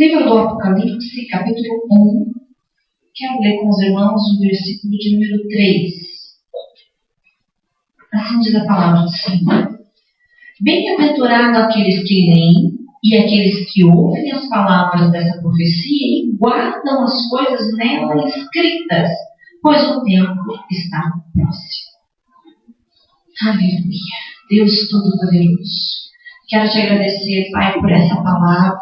Livro do Apocalipse, capítulo 1. Quero ler com os irmãos o versículo de número 3. Assim diz a palavra do Senhor. Bem-aventurado aqueles que leem e aqueles que ouvem as palavras dessa profecia e guardam as coisas nela escritas, pois o tempo está próximo. Aleluia. Deus Todo-Poderoso, quero te agradecer, Pai, por essa palavra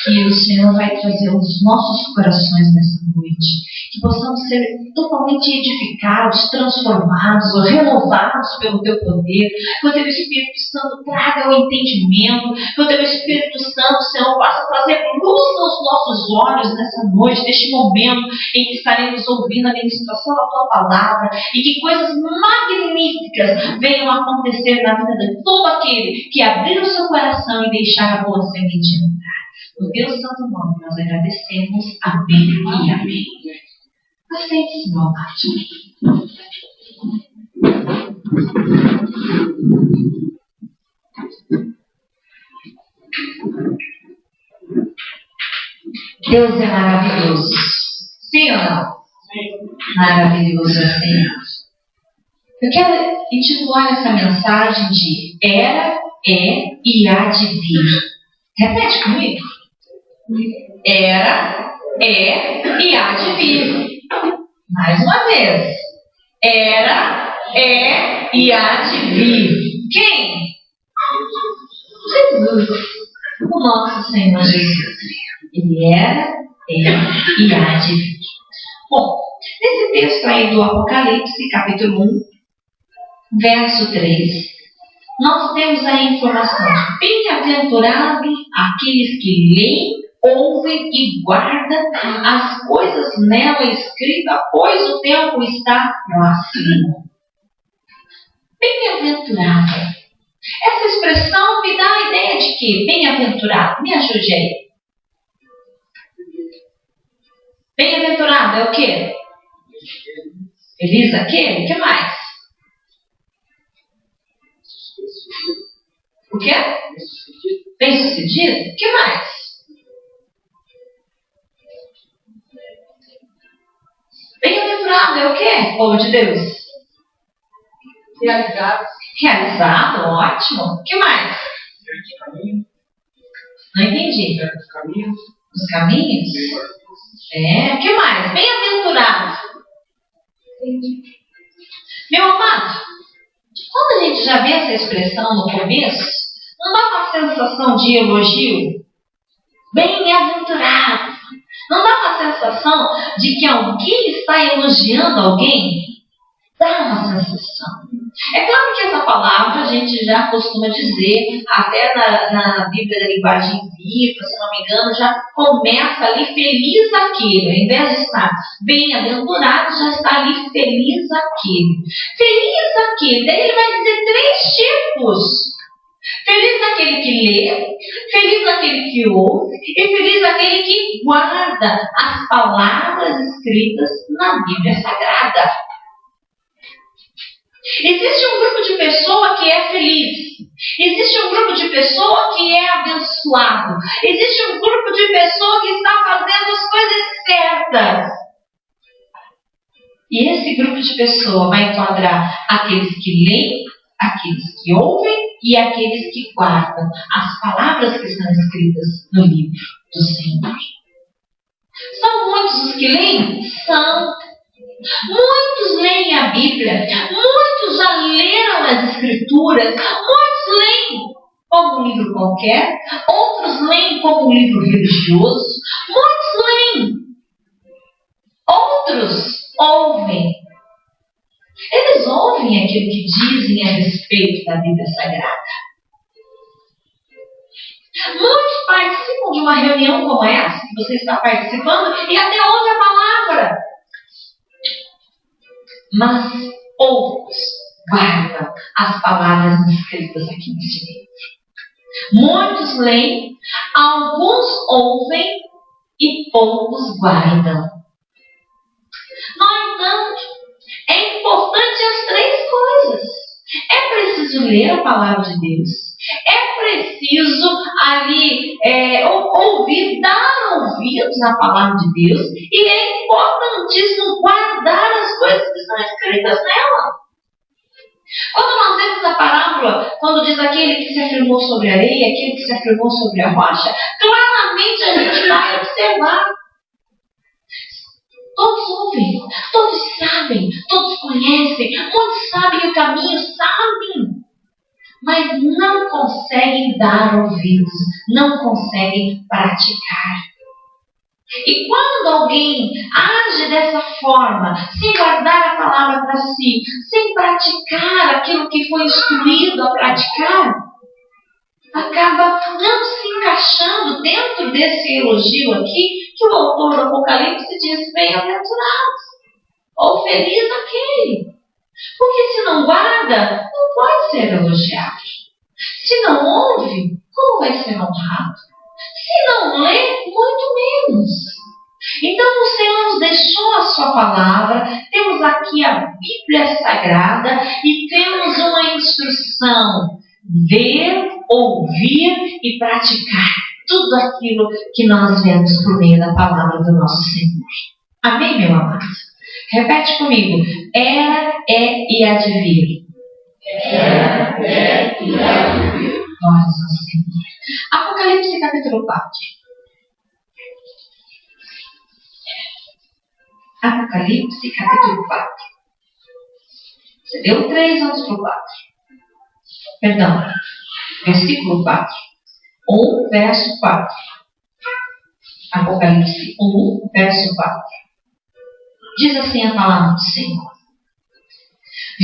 que o Senhor vai trazer aos nossos corações nessa noite. Que possamos ser totalmente edificados, transformados, renovados pelo Teu poder. Que o Teu Espírito Santo traga o entendimento. Que o Teu Espírito Santo, Senhor, possa trazer luz aos nossos olhos nessa noite, neste momento em que estaremos ouvindo a ministração da Tua palavra. E que coisas magníficas venham a acontecer na vida de todo aquele que abrir o seu coração e deixar a boa semente entrar. No Deus Santo Nome, nós agradecemos. Amém e amém. Aceite, Senhor amado. Deus é maravilhoso. Sim ou não? Sim. Maravilhoso é o Senhor. Eu quero intitular essa mensagem de Era, É e Há de Vir. Repete comigo. Era, é e há de vir. Mais uma vez. Era, é e há de vir. Quem? Jesus. O nosso Senhor Jesus. Ele era, é e há de vir. Bom, nesse texto aí do Apocalipse, capítulo 1, verso 3, nós temos a informação de bem-aventurados aqueles que leem, ouvem e guardam as coisas nela escritas, pois o tempo está próximo. Bem-aventurado. Essa expressão me dá a ideia de que? Bem-aventurado. Me ajude aí. Bem-aventurado é o quê? Feliz aquele? O que mais? O quê? Bem-sucedido? O que mais? Bem-aventurado é o quê, povo de Deus? Realizado. Realizado, ótimo. O que mais? Não entendi. Os caminhos. Os caminhos? O que mais? Bem-aventurado. Meu amado, quando a gente já vê essa expressão no começo, não dá uma sensação de elogio? Bem-aventurado. Não dá uma sensação de que alguém está elogiando alguém? Dá uma sensação. É claro que essa palavra a gente já costuma dizer, até na Bíblia da Linguagem Viva, se não me engano, já começa ali feliz aquele. Ao invés de estar bem-aventurado, já está ali feliz aquele. Feliz aquele. Daí ele vai dizer 3 tipos. Feliz aquele que lê, feliz aquele que ouve e feliz aquele que guarda as palavras escritas na Bíblia Sagrada. Existe um grupo de pessoa que é feliz. Existe um grupo de pessoa que é abençoado. Existe um grupo de pessoa que está fazendo as coisas certas. E esse grupo de pessoa vai enquadrar aqueles que leem, aqueles que ouvem e aqueles que guardam as palavras que estão escritas no livro do Senhor. São muitos os que leem? São. Muitos leem a Bíblia. Muitos já leram as Escrituras. Muitos leem como um livro qualquer. Outros leem como um livro religioso. Muitos leem. Outros ouvem. Eles ouvem aquilo que dizem a respeito da Bíblia Sagrada. Muitos participam de uma reunião como essa, que você está participando, e até ouvem a palavra. Mas poucos guardam as palavras escritas aqui neste livro. Muitos leem, alguns ouvem e poucos guardam. No entanto, é importante as 3 coisas. É preciso ler a palavra de Deus. É preciso ali ouvir, dar ouvidos à palavra de Deus, e é importantíssimo guardar as coisas que estão escritas nela. Quando nós vemos a parábola, quando diz aquele que se afirmou sobre a areia, aquele que se afirmou sobre a rocha, claramente a gente vai observar. Todos ouvem, todos sabem, todos conhecem, muitos sabem o caminho, sabem, mas não conseguem dar ouvidos, não conseguem praticar. E quando alguém age dessa forma, sem guardar a palavra para si, sem praticar aquilo que foi instruído a praticar, acaba não se encaixando dentro desse elogio aqui, que o autor do Apocalipse diz: bem-aventurados, ou feliz aquele. Porque se não guarda, não pode ser elogiado. Se não ouve, como vai ser honrado? Se não lê, muito menos. Então o Senhor nos deixou a sua palavra, temos aqui a Bíblia Sagrada e temos uma instrução: ver, ouvir e praticar tudo aquilo que nós vemos por meio da palavra do nosso Senhor. Amém, meu amado? Repete comigo: era, é e há de vir. Era, é e há de vir. Glórias ao Senhor. Apocalipse capítulo 4. Apocalipse capítulo 4. Você deu 3, vamos para o 4. Perdão, versículo 4. 1, verso 4. Apocalipse 1, verso 4. Diz assim a palavra do Senhor: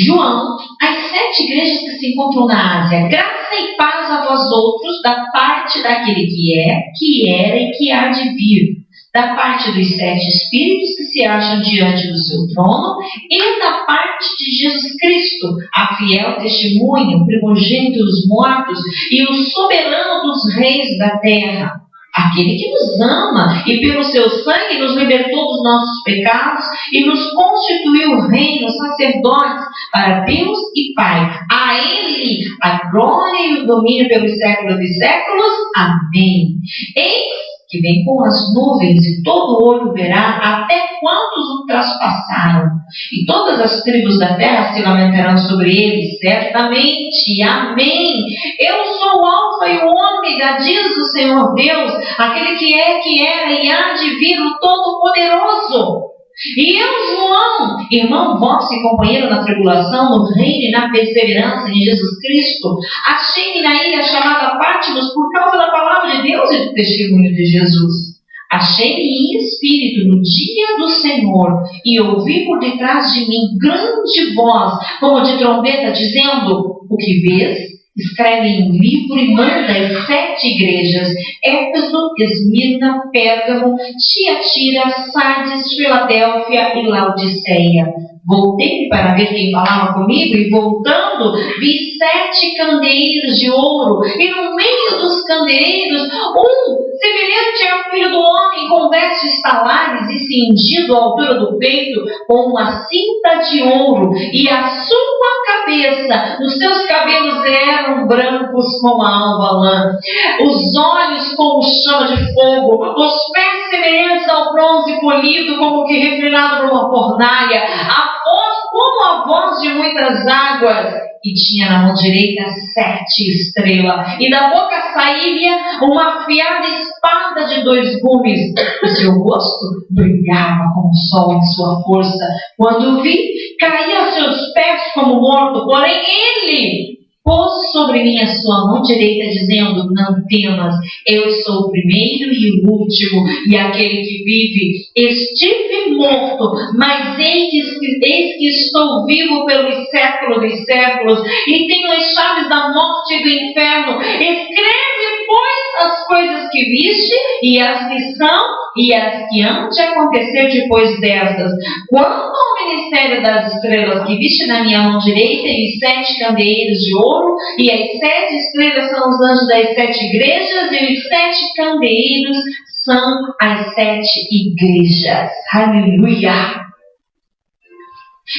João, às 7 igrejas que se encontram na Ásia, graça e paz a vós outros, da parte daquele que é, que era e que há de vir, da parte dos 7 espíritos que se acham diante do seu trono, e da parte de Jesus Cristo, a fiel testemunho, primogênito dos mortos e o soberano dos reis da terra. Aquele que nos ama e pelo seu sangue nos libertou dos nossos pecados e nos constituiu reino, sacerdotes para Deus e Pai. A Ele a glória e o domínio pelos séculos dos séculos. Amém. Eis que vem com as nuvens e todo olho verá até quantos o traspassaram. E todas as tribos da terra se lamentarão sobre ele, certamente. Amém. Eu sou o Alfa e o Ômega, diz o Senhor Deus, aquele que é, que era e há de vir, o Todo-Poderoso. E eu, João, irmão vosso e companheiro na tribulação, no reino e na perseverança em Jesus Cristo, achei-me na ilha chamada Patmos por causa da palavra de Deus e do testemunho de Jesus. Achei-me em espírito no dia do Senhor e ouvi por detrás de mim grande voz, como de trombeta, dizendo: o que vês? Escreve em um livro e manda às 7 igrejas: Éfeso, Esmirna, Pérgamo, Tiatira, Sardes, Filadélfia e Laodiceia. Voltei para ver quem falava comigo, e voltando, vi 7 candeeiros de ouro, e no meio dos candeeiros, semelhante ao filho do homem, com vestes talares e cingido à altura do peito, com uma cinta de ouro, e a sua cabeça, os seus cabelos eram brancos como a alva lã, os olhos como chama de fogo, os pés semelhantes ao bronze polido, como que refinado numa fornalha, a voz como a voz de muitas águas, e tinha na mão direita 7 estrelas, e da boca saía uma afiada espada de 2 gumes. O seu rosto brilhava como o sol em sua força. Quando vi, caí aos seus pés como morto, porém ele pôs sobre mim a sua mão direita, dizendo: não temas, eu sou o primeiro e o último, e aquele que vive. Estive morto, mas eis que estou vivo pelos séculos dos séculos, e tenho as chaves da morte e do inferno. Escreve, pois, as coisas que viste, e as que são, e as que hão de acontecer depois destas. Quanto ao ministério das estrelas que viste na minha mão direita, e os 7 candeeiros de ouro, e as 7 estrelas são os anjos das 7 igrejas, e os 7 candeeiros são as 7 igrejas. Aleluia!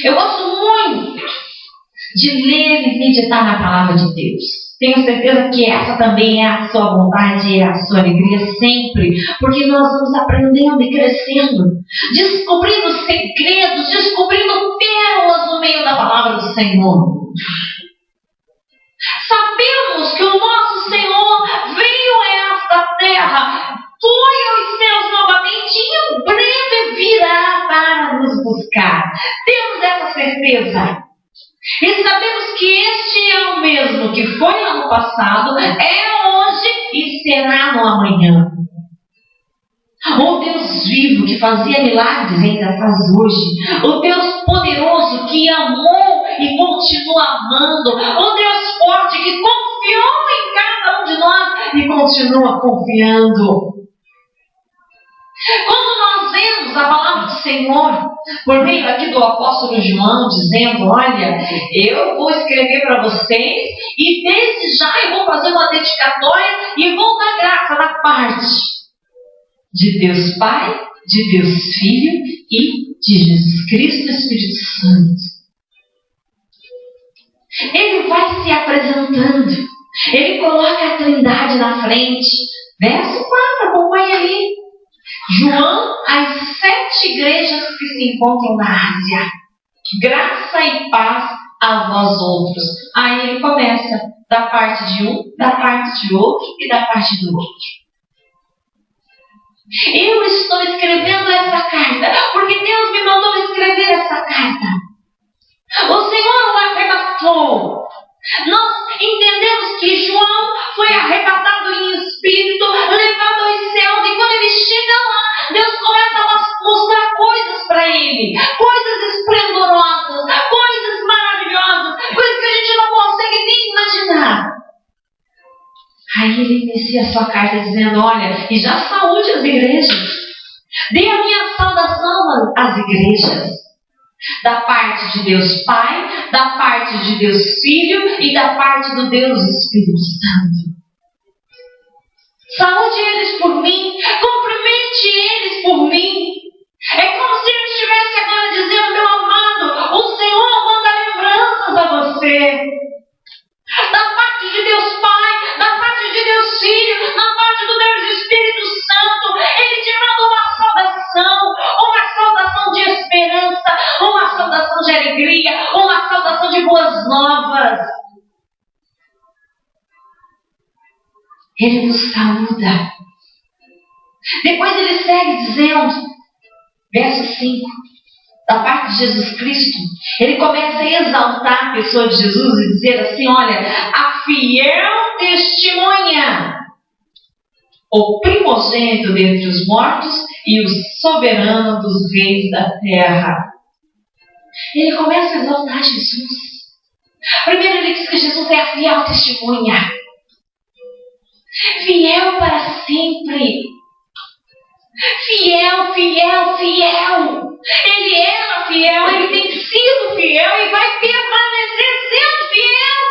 Eu gosto muito de ler e meditar na palavra de Deus. Tenho certeza que essa também é a sua vontade e a sua alegria sempre, porque nós vamos aprendendo e crescendo, descobrindo segredos, descobrindo pérolas no meio da palavra do Senhor. Sabemos que o nosso Senhor veio a esta terra, foi aos céus novamente e em breve virá para nos buscar. Temos essa certeza. E sabemos que este é o mesmo que foi ano passado, é hoje e será no amanhã. O Deus vivo que fazia milagres ainda faz hoje. O Deus poderoso que amou e continua amando. O Deus forte que confiou em cada um de nós e continua confiando. Quando nós vemos a palavra do Senhor, por meio aqui do apóstolo João, dizendo, olha, eu vou escrever para vocês e desde já eu vou fazer uma dedicatória e vou dar graça da parte de Deus Pai, de Deus Filho e de Jesus Cristo Espírito Santo. Ele vai se apresentando, ele coloca a Trindade na frente. Verso 4, acompanha ali. João, as 7 igrejas que se encontram na Ásia. Graça e paz a vós outros. Aí ele começa da parte de um, da parte de outro e da parte do outro. Eu estou escrevendo essa carta porque Deus me mandou escrever essa carta. O Senhor o arrebatou. Nós entendemos que João foi arrebatado em espírito, levado aos céus, e quando ele chega lá, Deus começa a mostrar coisas para ele, coisas esplendorosas, coisas maravilhosas, coisas que a gente não consegue nem imaginar. Aí ele inicia a sua carta dizendo, olha, e já saúde as igrejas, dê a minha saudação às igrejas, da parte de Deus Pai, da parte de Deus Filho e da parte do Deus Espírito Santo. Saúde eles por mim, cumprimente eles por mim. É como se ele estivesse agora dizendo, meu amado, o Senhor manda lembranças a você. Da parte de Deus Pai, da parte de Deus Filho, da parte do Deus Espírito Santo, ele te manda uma saudação de esperança, uma saudação de alegria, uma saudação de boas novas. Ele nos saúda. Depois ele segue dizendo, verso 5, da parte de Jesus Cristo, ele começa a exaltar a pessoa de Jesus e dizer assim, olha, a fiel testemunha, o primogênito dentre os mortos e o soberano dos reis da terra. Ele começa a exaltar Jesus. Primeiro ele diz que Jesus é a fiel testemunha. Fiel para sempre. Fiel, fiel, fiel. Ele era fiel, ele tem sido fiel e vai permanecer sendo fiel.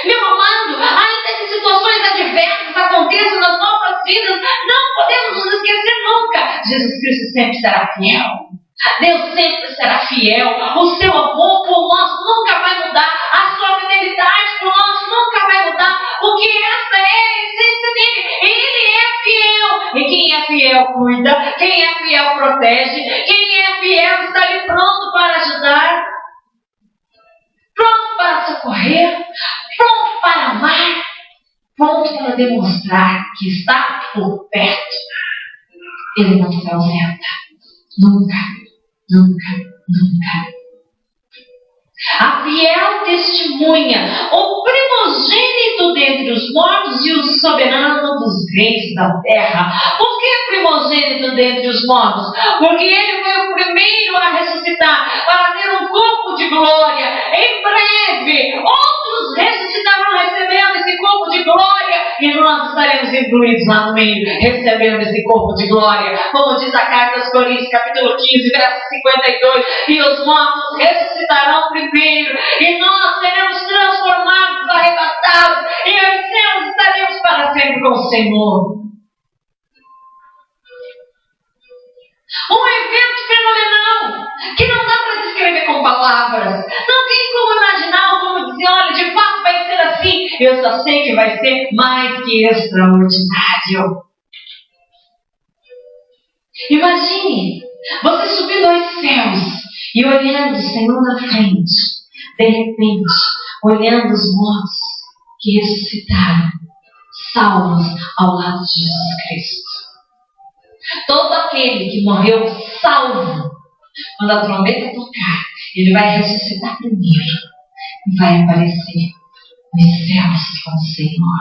Meu amado, ainda que situações adversas aconteçam nas nossas vidas, não podemos nos esquecer nunca. Jesus Cristo sempre será fiel. Deus sempre será fiel. O seu amor por nós nunca vai mudar. A sua fidelidade por nós nunca vai mudar. Porque essa é a essência dele. Ele é fiel. E quem é fiel cuida. Quem é fiel protege. Quem é fiel está ali pronto para ajudar. Pronto para socorrer. Pronto para amar. Pronto para demonstrar que está por perto. Ele não se ausenta. Nunca. Nunca, nunca. A fiel testemunha, o primogênito dentre os mortos e o soberano dos reis da terra. Por que primogênito dentre os mortos? Porque ele foi o primeiro a ressuscitar para ter um corpo de glória. Em breve, outros ressuscitarão recebendo esse corpo de glória e nós estaremos incluídos lá no meio, recebendo esse corpo de glória. Como diz a carta aos Coríntios, capítulo 15, verso 52, e os mortos ressuscitarão primeiro, e nós seremos transformados, arrebatados, e aos céus estaremos para sempre com o Senhor. Um evento fenomenal, que não dá para descrever com palavras, não tem como imaginar ou como dizer, olha, de fato vai ser assim. Eu só sei que vai ser mais que extraordinário. Imagine você subindo aos céus e olhando o Senhor na frente, de repente, olhando os mortos que ressuscitaram, salvos ao lado de Jesus Cristo. Todo aquele que morreu salvo, quando a trombeta tocar, ele vai ressuscitar primeiro e vai aparecer nos céus com o Senhor.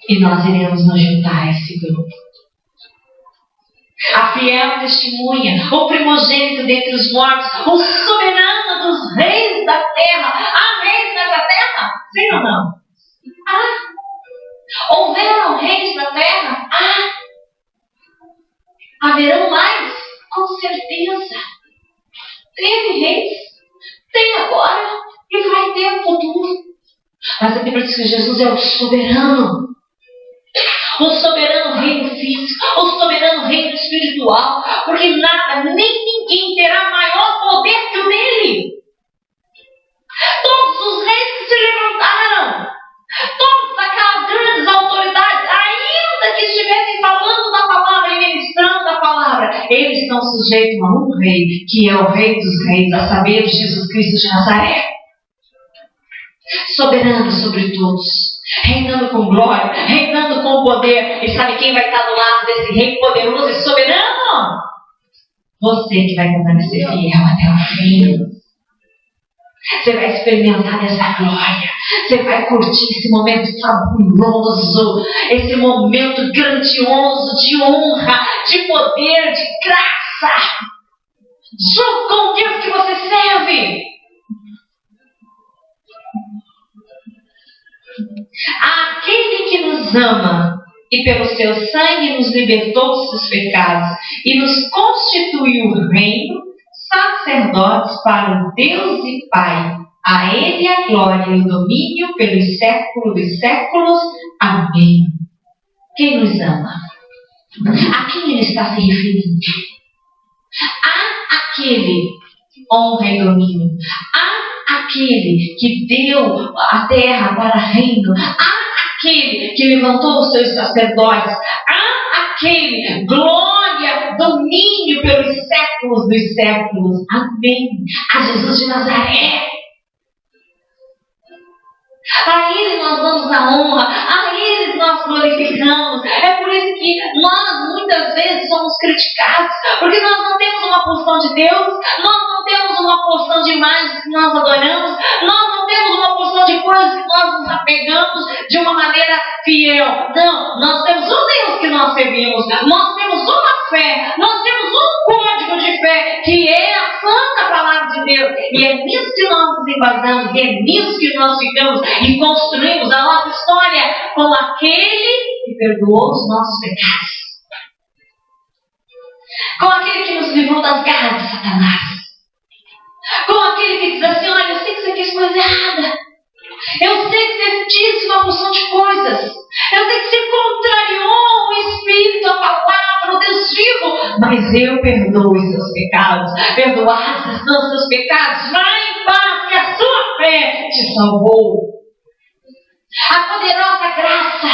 E nós iremos nos juntar a esse grupo. A fiel testemunha, o primogênito dentre os mortos, o soberano dos reis da terra. Há reis nessa terra? Sim ou não? Houveram reis na terra? Haverão mais? Com certeza. Teve reis, tem agora e vai ter no futuro. Mas a Bíblia diz que Jesus é o soberano. O soberano reino físico, o soberano reino espiritual, porque nada, nem ninguém terá maior poder que o dele. Todos os reis que se levantaram, todas aquelas grandes autoridades, ainda que estivessem falando da palavra e ministrando a palavra, eles estão sujeitos a um rei, que é o rei dos reis, a saber, Jesus Cristo de Nazaré. Soberano sobre todos, reinando com glória, reinando com poder. E sabe quem vai estar do lado desse rei poderoso e soberano? Você que vai permanecer fiel até o fim. Você vai experimentar essa glória. Você vai curtir esse momento fabuloso, esse momento grandioso de honra, de poder, de graça, junto com o Deus que você serve. Aquele que nos ama e pelo seu sangue nos libertou dos seus pecados e nos constituiu reino, sacerdotes para o Deus e Pai. A Ele a glória e o domínio pelos séculos dos séculos. Amém. Quem nos ama? A quem ele está se referindo? A aquele honra e domínio. Aquele que deu a terra para reino, aquele que levantou os seus sacerdotes, aquele glória, domínio pelos séculos dos séculos. Amém. A Jesus de Nazaré. A Ele nós damos a honra, a Ele nós glorificamos. É por isso que nós muitas vezes somos criticados, porque nós não temos uma porção de Deus, nós não temos uma porção de imagens que nós adoramos, nós não temos uma porção de coisas que nós nos apegamos de uma maneira fiel. Não, nós temos um Deus que nós servimos, nós temos uma fé, nós temos um código de fé, que é a santa palavra de Deus. E é nisso que nós nos embasamos, e é nisso que nós ficamos e construímos a nossa história com aquele que perdoou os nossos pecados, com aquele que nos livrou das garras de Satanás, com aquele que diz assim: olha, eu sei que você fez coisa errada, eu sei que você disse uma porção de coisas, eu sei que você contrariou o Espírito, a palavra, o Deus vivo, mas eu perdoo os seus pecados. Perdoados estão os seus pecados, vai em paz, que a sua fé te salvou. A poderosa graça,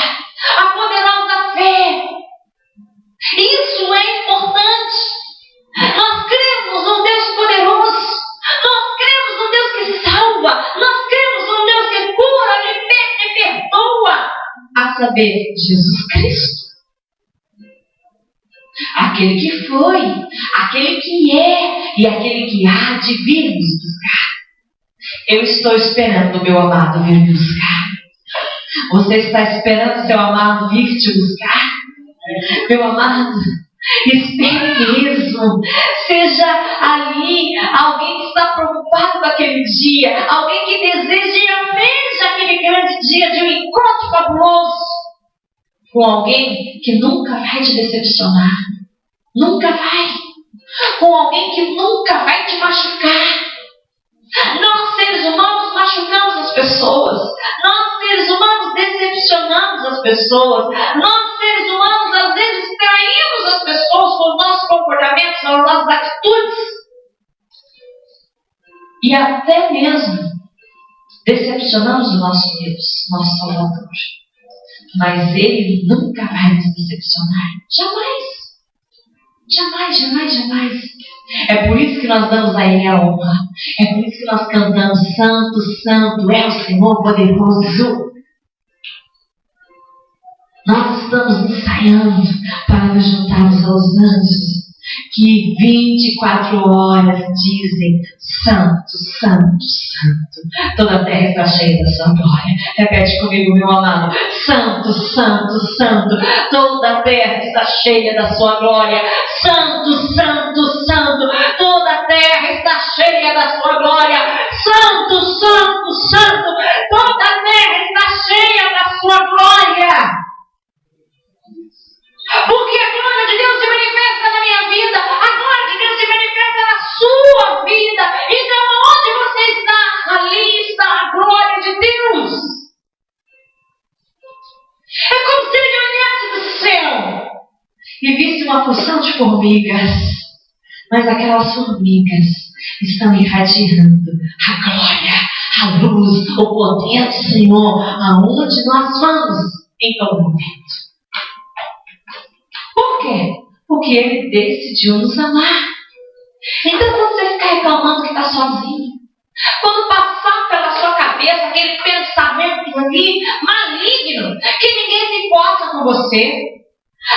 a poderosa fé, isso é importante. Nós cremos num Deus poderoso, nós cremos num Deus que salva, nós cremos num Deus que cura, liberta e perdoa, a saber, Jesus Cristo. Aquele que foi, aquele que é e aquele que há de vir nos buscar. Eu estou esperando o meu amado vir me buscar. Você está esperando seu amado vir te buscar? Meu amado, espere mesmo. Seja ali alguém que está preocupado com aquele dia, alguém que deseja e almeja aquele grande dia de um encontro fabuloso com alguém que nunca vai te decepcionar, nunca vai, com alguém que nunca vai te machucar. Nós, seres humanos, machucamos as pessoas. Nós, seres humanos, decepcionamos as pessoas. Nós, seres humanos, às vezes traímos as pessoas com os nossos comportamentos, com as nossas atitudes. E até mesmo decepcionamos o nosso Deus, nosso Salvador. Mas Ele nunca vai nos decepcionar. Jamais. Jamais, jamais, jamais. É por isso que nós damos a Ele a honra. É por isso que nós cantamos: Santo, Santo é o Senhor poderoso. Nós estamos ensaiando para nos juntarmos aos anjos que 24 horas dizem: Santo, Santo, Santo. Toda a terra está cheia da sua glória. Repete comigo, meu amado: Santo, Santo, Santo. Toda a terra está cheia da sua glória. Santo, Santo, Santo. Toda a terra está cheia da sua glória. Santo, Santo, Santo. Toda a terra está cheia da sua glória. Porque a glória de Deus se manifesta na minha vida, a glória de Deus se manifesta na sua vida. Então, onde você está, ali está a glória de Deus. É como se ele olhasse do céu e visse uma porção de formigas, mas aquelas formigas estão irradiando a glória, a luz, o poder do Senhor, aonde nós vamos em todo momento. Por quê? Porque Ele decidiu nos amar. Então, quando você ficar reclamando que está sozinho, quando passar pela sua cabeça aquele pensamento ali maligno, que ninguém se importa com você,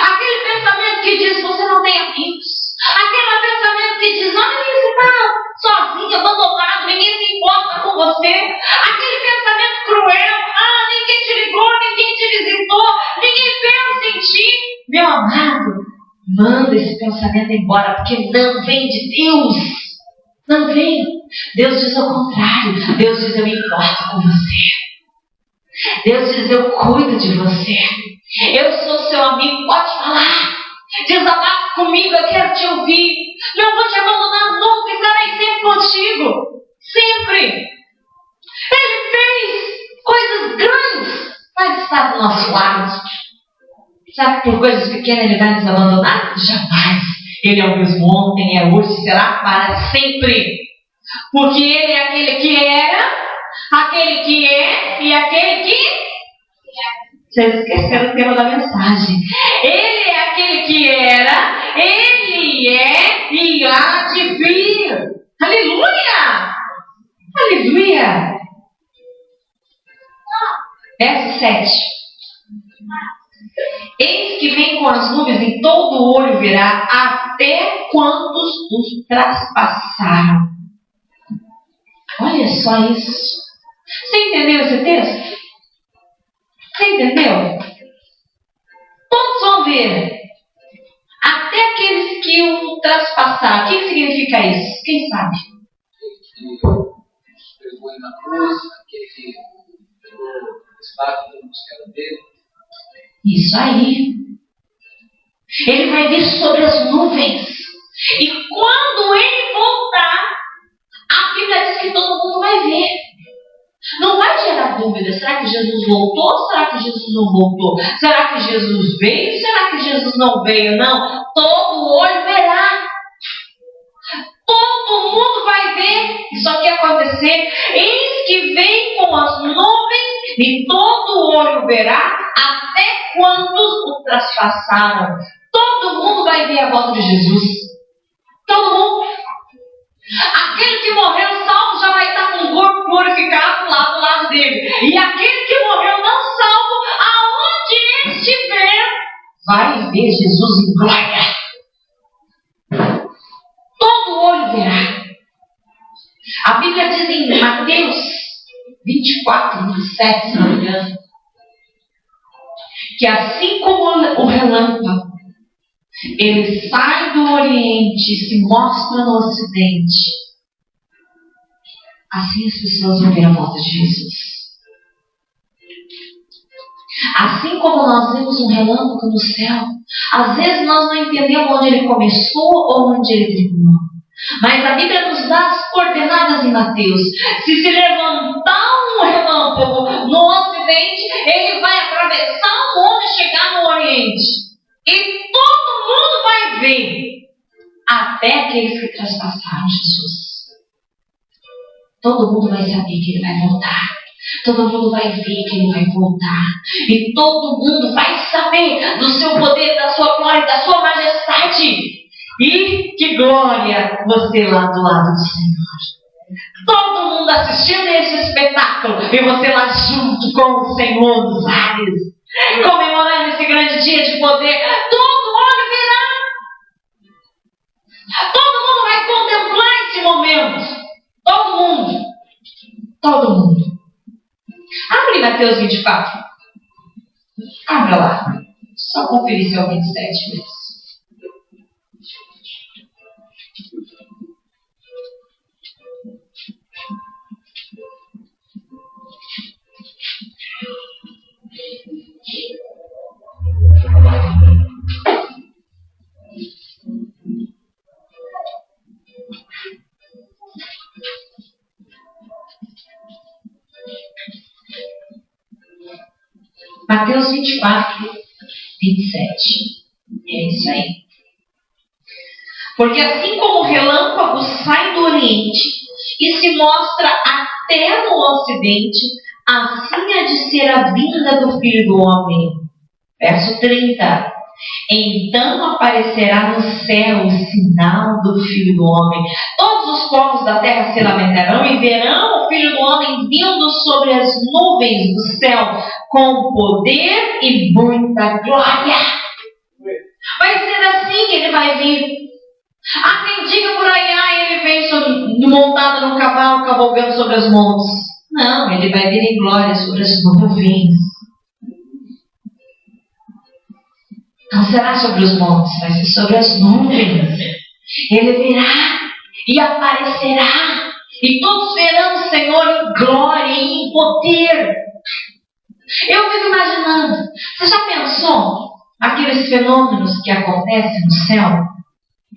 aquele pensamento que diz: você não tem amigos, aquele pensamento que diz: olha, você está sozinho, abandonado, ninguém se importa com você, aquele pensamento cruel: ninguém te ligou, ninguém te visitou, ninguém pensa em ti. Meu amado, manda esse pensamento embora, porque não vem de Deus. Não vem. Deus diz ao contrário. Deus diz: eu me importo com você. Deus diz: eu cuido de você. Eu sou seu amigo, pode falar. Desabafa comigo, eu quero te ouvir. Não vou te abandonar nunca, estarei sempre contigo. Sempre. Ele fez coisas grandes, mas está do nosso lado. Sabe que por coisas pequenas Ele vai nos abandonar? Jamais. Ele é o mesmo ontem, é hoje, será para sempre. Porque Ele é aquele que era, aquele que é e aquele que... Vocês esqueceram o tema da mensagem. Ele é aquele que era, Ele é e há de vir. Aleluia! Aleluia! Verso 7. Eis que vem com as nuvens e todo o olho verá, até quantos os traspassaram. Olha só isso. Você entendeu esse texto? Você entendeu? Todos vão ver. Até aqueles que o traspassaram. O que significa isso? Quem sabe? Aquele que pegou na cruz, aquele que pegou a espada que todo mundo dele. Isso aí. Ele vai vir sobre as nuvens. E quando Ele voltar, a Bíblia diz que todo mundo vai ver. Não vai gerar dúvida. Será que Jesus voltou? Será que Jesus não voltou? Será que Jesus veio? Será que Jesus não veio? Não. Todo olho verá. Todo mundo vai ver isso aqui acontecer. Eis que vem com as nuvens e todo olho verá, até quantos o traspassaram. Todo mundo vai ver a volta de Jesus. Todo mundo. Aquele que morreu salvo já vai estar com o corpo glorificado lá do lado dele. E aquele que morreu não salvo, aonde ele estiver, vai ver Jesus em glória. Todo olho verá. A Bíblia diz em Mateus 24, 27, se não me engano, que assim como o relâmpago, ele sai do Oriente e se mostra no Ocidente, assim as pessoas vão ver a volta de Jesus. Assim como nós vemos um relâmpago no céu, às vezes nós não entendemos onde ele começou ou onde ele terminou. Mas a Bíblia nos dá as coordenadas em Mateus. Se levantar um relâmpago no Ocidente, ele vai atravessar o mundo e chegar no Oriente. E todo mundo vai ver, até aqueles que traspassaram Jesus. Todo mundo vai saber que ele vai voltar. Todo mundo vai ver que ele vai voltar. E todo mundo vai saber do seu poder, da sua glória, da sua majestade. E que glória você lá do lado do Senhor. Todo mundo assistindo esse espetáculo. E você lá junto com o Senhor dos ares. Comemorando esse grande dia de poder. Todo olho virá. Todo mundo vai contemplar esse momento. Todo mundo. Todo mundo. Abre Mateus 24. Abra lá. Só conferir se é o 27 mesmo. Mateus 24, 27. É isso aí. Porque assim como o relâmpago sai do Oriente e se mostra até no Ocidente, assim há de ser a vinda do Filho do Homem. Verso 30. Então aparecerá no céu o sinal do Filho do Homem. Todos os povos da terra se lamentarão e verão o Filho do Homem vindo sobre as nuvens do céu com poder e muita glória. Vai ser assim que ele vai vir. Há quem diga por aí, ele vem montado no cavalo, cavalgando sobre as montes. Não, ele vai vir em glória sobre as nuvens. Não será sobre os montes, vai ser sobre as nuvens. Ele virá e aparecerá. E todos verão o Senhor em glória e em poder. Eu fico imaginando, você já pensou aqueles fenômenos que acontecem no céu?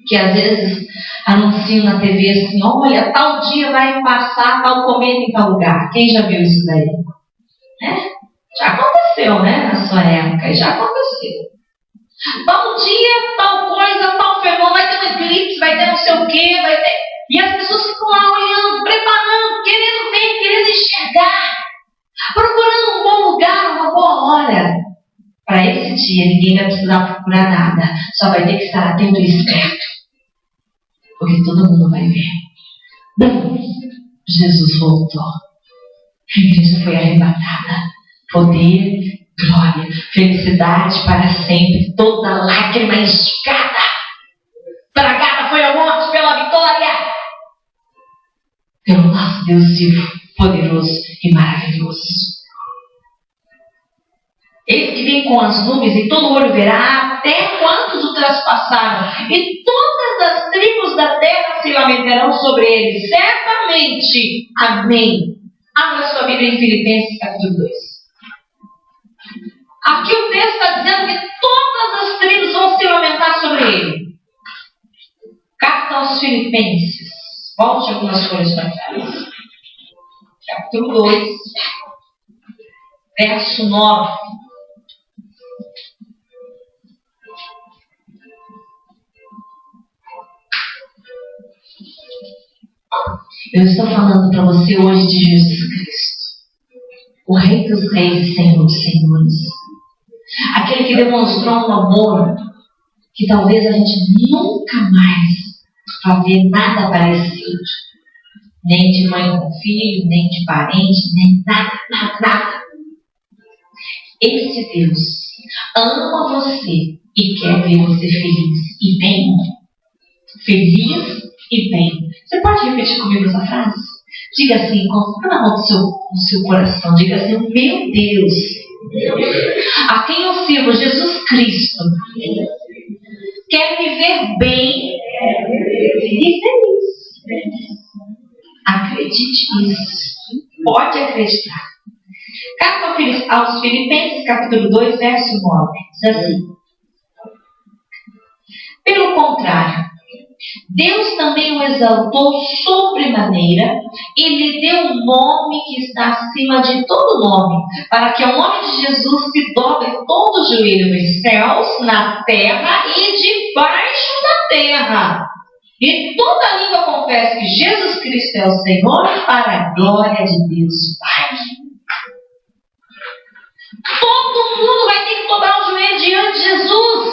Que às vezes anunciam na TV assim, olha, tal dia vai passar tal cometa em tal lugar. Quem já viu isso daí? Já aconteceu, né? Na sua época, já aconteceu. Tal dia, tal coisa, tal fenômeno, vai ter um eclipse, vai ter não sei o quê, vai ter... E as pessoas ficam lá olhando, preparando, querendo ver, querendo enxergar, procurando um bom lugar, uma boa hora. Para esse dia, ninguém vai precisar procurar nada, só vai ter que estar atento e esperto. Porque todo mundo vai ver. Bom, Jesus voltou. A igreja foi arrebatada. Poder, glória, felicidade para sempre. Toda lágrima enxugada. Tragada foi a morte pela vitória. Pelo nosso Deus vivo, poderoso e maravilhoso. Eis que vem com as nuvens e todo olho verá até quantos o traspassaram. E todas as tribos da terra se lamentarão sobre ele. Certamente. Amém. Abra sua Bíblia em Filipenses capítulo 2. Aqui o texto está dizendo que todas as tribos vão se lamentar sobre ele. Carta aos Filipenses. Volte algumas folhas para trás. Capítulo 2. Verso 9. Eu estou falando para você hoje de Jesus Cristo, o Rei dos Reis e Senhor dos Senhores, aquele que demonstrou um amor que talvez a gente nunca mais vai ver nada parecido, nem de mãe com filho, nem de parente, nem nada. Esse Deus ama você e quer ver você feliz e bem. Feliz e bem. Você pode repetir comigo essa frase? Diga assim, coloca na mão do seu coração. Diga assim, meu Deus, a quem eu sirvo, Jesus Cristo, quer me ver bem e feliz. Acredite nisso. Pode acreditar. Carta aos Filipenses, capítulo 2, verso 9. Diz assim: pelo contrário, Deus também o exaltou sobremaneira e lhe deu um nome que está acima de todo nome, para que ao nome de Jesus se dobre todo o joelho nos céus, na terra e debaixo da terra. E toda língua confesse que Jesus Cristo é o Senhor, para a glória de Deus Pai. Todo mundo vai ter que dobrar o joelho diante de Jesus.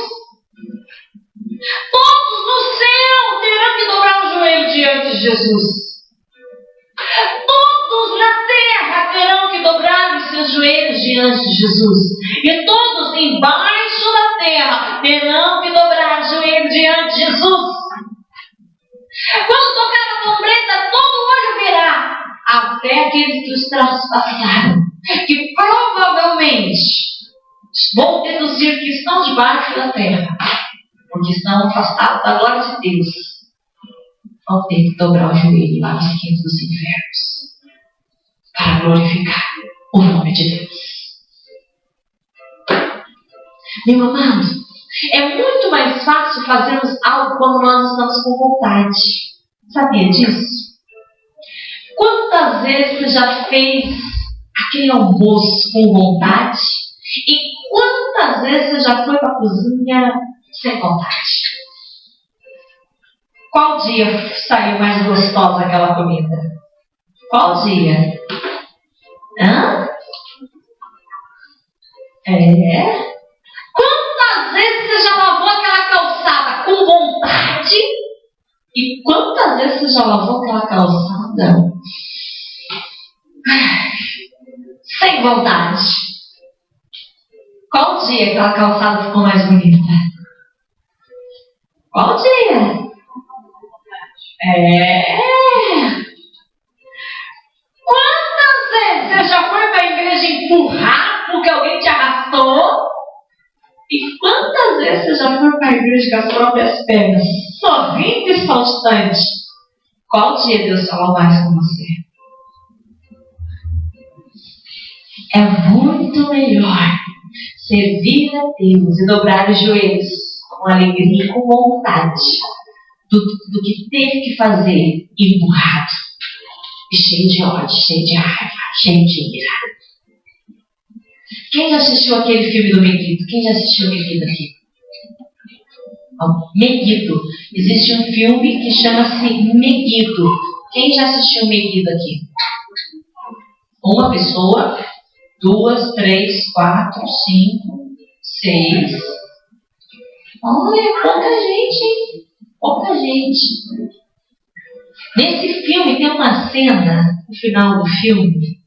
Todos no céu terão que dobrar o joelho diante de Jesus. Todos na terra terão que dobrar os seus joelhos diante de Jesus. E todos embaixo da terra terão que dobrar o joelho diante de Jesus. Quando tocar a trombeta, todo olho verá, até aqueles que os traspassaram, que provavelmente vão deduzir que estão debaixo da terra, porque estão afastados da glória de Deus, vão ter que dobrar o joelho lá nos quintos dos infernos para glorificar o nome de Deus. Meu amado, é muito mais fácil fazermos algo quando nós estamos com vontade. Sabia disso? Quantas vezes você já fez aquele almoço com vontade? E quantas vezes você já foi para a cozinha sem vontade? Qual dia saiu mais gostosa aquela comida? Qual dia? Hã? Quantas vezes você já lavou aquela calçada com vontade? E quantas vezes você já lavou aquela calçada sem vontade? Qual dia aquela calçada ficou mais bonita? Qual dia? Quantas vezes você já foi para a igreja empurrar porque alguém te arrastou? E quantas vezes você já foi para a igreja com as próprias pernas, sorrindo e saltitante? Qual dia Deus falou mais com você? É muito melhor servir a Deus e dobrar os joelhos com alegria e com vontade do que ter que fazer empurrado e cheio de ódio, cheio de raiva, cheio de ira. Quem já assistiu aquele filme do Megiddo? Quem já assistiu Megiddo aqui? Megiddo. Existe um filme que chama-se Megiddo. Quem já assistiu Megiddo aqui? Uma pessoa, 2, 3, 4, 5, 6. Olha, pouca gente, hein? Pouca gente. Nesse filme tem uma cena, no final do filme,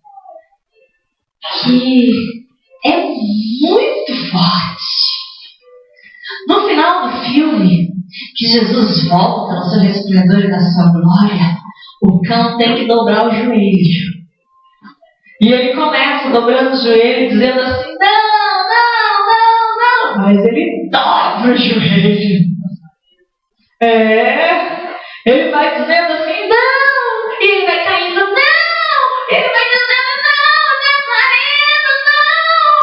que é muito forte. No final do filme, que Jesus volta no seu resplendor e na sua glória, o cão tem que dobrar o joelho. E ele começa dobrando o joelho, dizendo assim, não. Mas ele dobra o joelho. Ele vai dizendo assim, não. E ele vai caindo, não. Ele vai dizendo, não, Nazareno, não.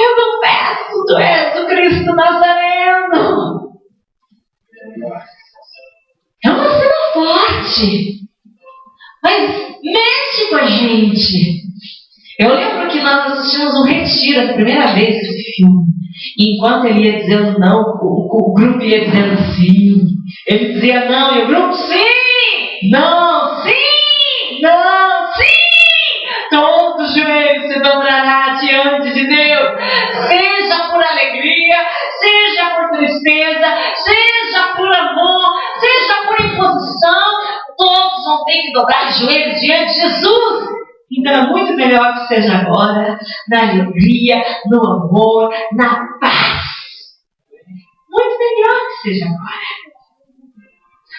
Eu confesso, tu és o Cristo Nazareno. É uma cena forte, mas mexe com a gente. Eu lembro que nós assistimos um retiro a primeira vez esse filme. E enquanto ele ia dizendo não, o grupo ia dizendo sim. Ele dizia não e o grupo sim, não, sim, não, sim. Todo joelho se dobrará diante de Deus. Seja por alegria, seja por tristeza, seja por amor, seja por imposição. Todos vão ter que dobrar os joelhos diante de Jesus. Então é muito melhor que seja agora, na alegria, no amor, na paz. Muito melhor que seja agora.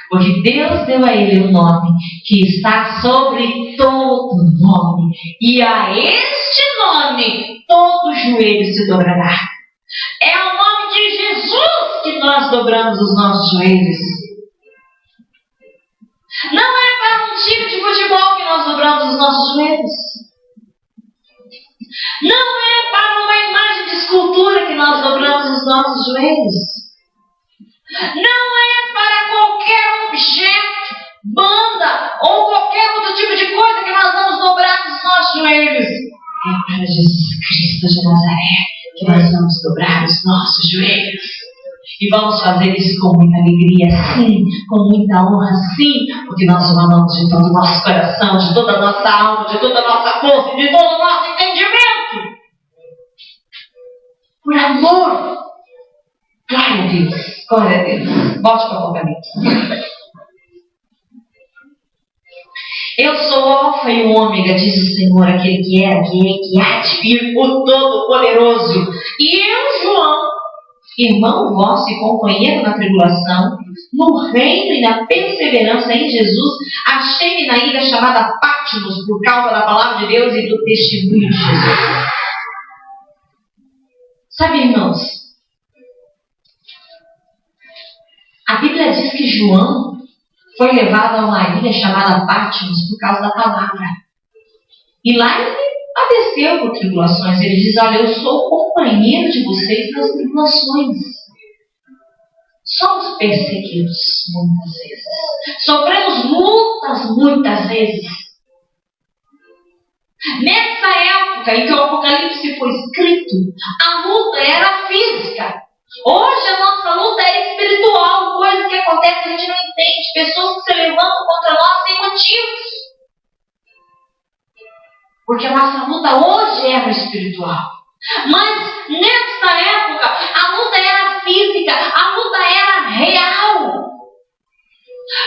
Porque Deus deu a ele um nome que está sobre todo nome. E a este nome todo joelho se dobrará. É ao nome de Jesus que nós dobramos os nossos joelhos. Não é para um time de futebol que nós dobramos os nossos joelhos. Não é para uma imagem de escultura que nós dobramos os nossos joelhos. Não é para qualquer objeto, banda ou qualquer outro tipo de coisa que nós vamos dobrar os nossos joelhos. É para Jesus Cristo de Nazaré que nós vamos dobrar os nossos joelhos. E vamos fazer isso com muita alegria, sim, com muita honra, sim, porque nós o amamos de todo o nosso coração, de toda a nossa alma, de toda a nossa força, de todo o nosso entendimento. Por amor. Glória a Deus. Glória a Deus. Volte para o Apocalipse. Eu sou o Alfa e o Ômega, diz o Senhor, aquele que era, que há de vir, o Todo-Poderoso. E eu, João, irmão vosso e companheiro na tribulação, no reino e na perseverança em Jesus, achei-me na ilha chamada Patmos, por causa da palavra de Deus e do testemunho de Jesus. Sabe, irmãos, a Bíblia diz que João foi levado a uma ilha chamada Patmos por causa da palavra. E lá ele padeceu por tribulações. Ele diz: olha, eu sou o companheiro de vocês nas tribulações. Somos perseguidos muitas vezes. Sofremos muitas vezes. Nessa época em que o Apocalipse foi escrito, a luta era física. Hoje a nossa luta é espiritual, coisas que acontecem que a gente não entende, pessoas que se levantam contra nós sem motivos. Porque a nossa luta hoje é no espiritual. Mas nessa época a luta era física, a luta era real.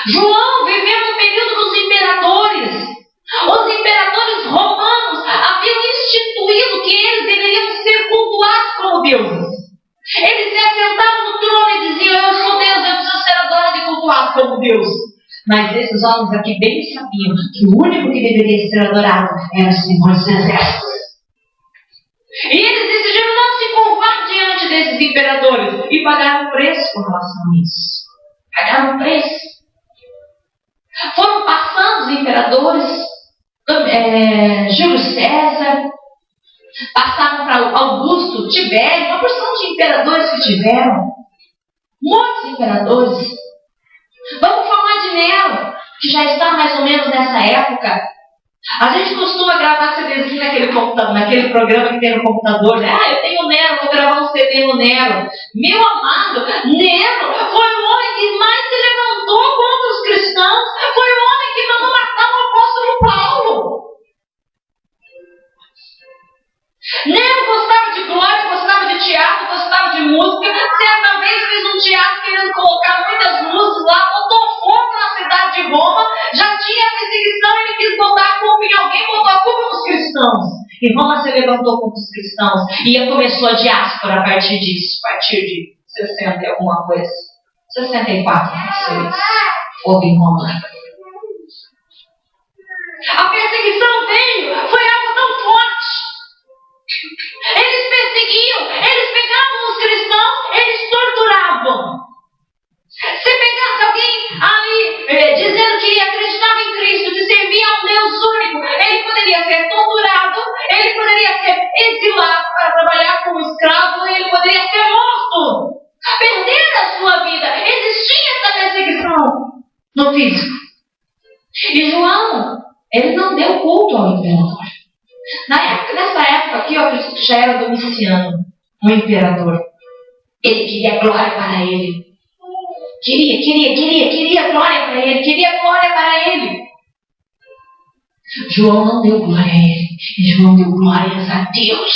João viveu no período dos imperadores. Os imperadores romanos haviam instituído que eles deveriam ser cultuados como deuses. Eles se assentavam no trono e diziam: eu sou Deus, eu preciso ser adorado e cultuado como Deus. Mas esses homens aqui bem sabiam que o único que deveria ser adorado era o Senhor dos Exércitos. E eles decidiram não se curvar diante desses imperadores e pagaram um preço com relação a isso. Pagaram um preço. Foram passando os imperadores, Júlio César, passaram para Augusto, Tibério, uma porção de imperadores que tiveram. Muitos imperadores. Vamos falar de Nero, que já está mais ou menos nessa época. A gente costuma gravar CDzinho naquele programa que tem no computador, né? Eu tenho Nero, vou gravar um CD no Nero. Meu amado, Nero foi o homem que mais se levantou contra os cristãos. Foi o homem que mandou matar o apóstolo Paulo. Nero gostava de glória, gostava de teatro, gostava de música. Certa vez fez um teatro querendo colocar muitas luzes lá, botou fogo na cidade de Roma. Já tinha perseguição, ele quis botar a culpa em alguém, botou a culpa nos cristãos. E Roma se levantou contra os cristãos. E começou a diáspora a partir disso, a partir de 60 e alguma coisa. 64, não sei. Houve em Roma. A perseguição veio, foi algo tão forte. Eles perseguiam, eles pegavam os cristãos, eles torturavam. Se pegasse alguém ali dizendo que acreditava em Cristo, que servia a um Deus único, ele poderia ser torturado, ele poderia ser exilado para trabalhar como escravo, ele poderia ser morto, perder a sua vida. Existia essa perseguição no físico. E João, ele não deu culto ao imperador. Nessa época aqui, eu acredito que já era Domiciano, um imperador. Ele queria glória para ele. Queria glória para ele. Queria glória para ele. João não deu glória a ele. João deu glórias a Deus.